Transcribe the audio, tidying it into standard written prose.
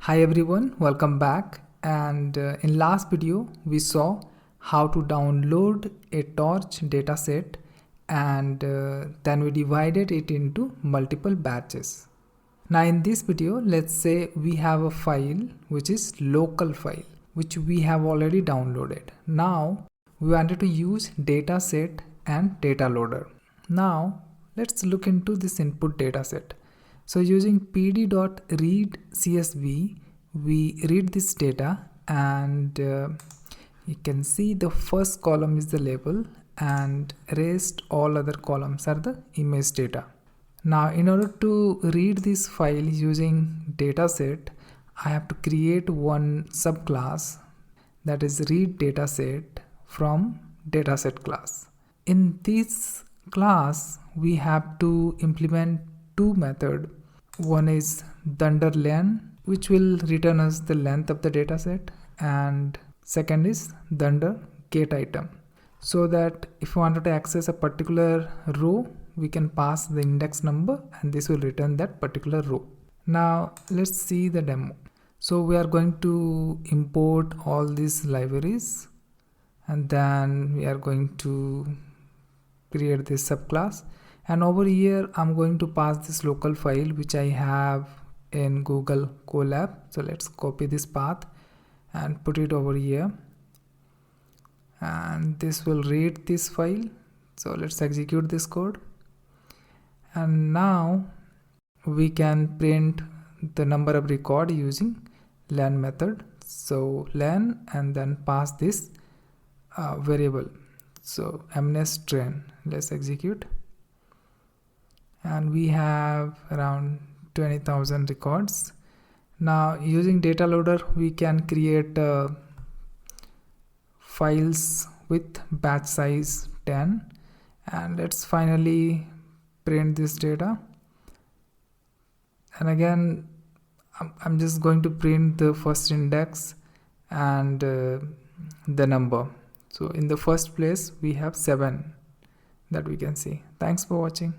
Hi everyone, welcome back. And in last video we saw how to download a torch dataset and then we divided it into multiple batches. Now in this video, let's say we have a file which is local file which we have already downloaded. Now we wanted to use dataset and data loader. Now let's look into this input dataset. So using pd.read CSV, we read this data and you can see the first column is the label and rest all other columns are the image data. Now in order to read this file using dataset, I have to create one subclass, that is read dataset from dataset class. In this class we have to implement two methods. One is dunderLen, which will return us the length of the dataset, and second is dunderGetItem, so that if we wanted to access a particular row, we can pass the index number and this will return that particular row. Now let's see the demo. So we are going to import all these libraries and then we are going to create this subclass, and over here I'm going to pass this local file which I have in Google Colab. So let's copy this path and put it over here, and this will read this file. So let's execute this code, and now we can print the number of record using len method. So len and then pass this variable, so mnestren. Let's execute, and we have around 20,000 records. Now using data loader we can create files with batch size 10, and let's finally print this data. And again I'm just going to print the first index and the number. So in the first place we have 7 that we can see. Thanks for watching.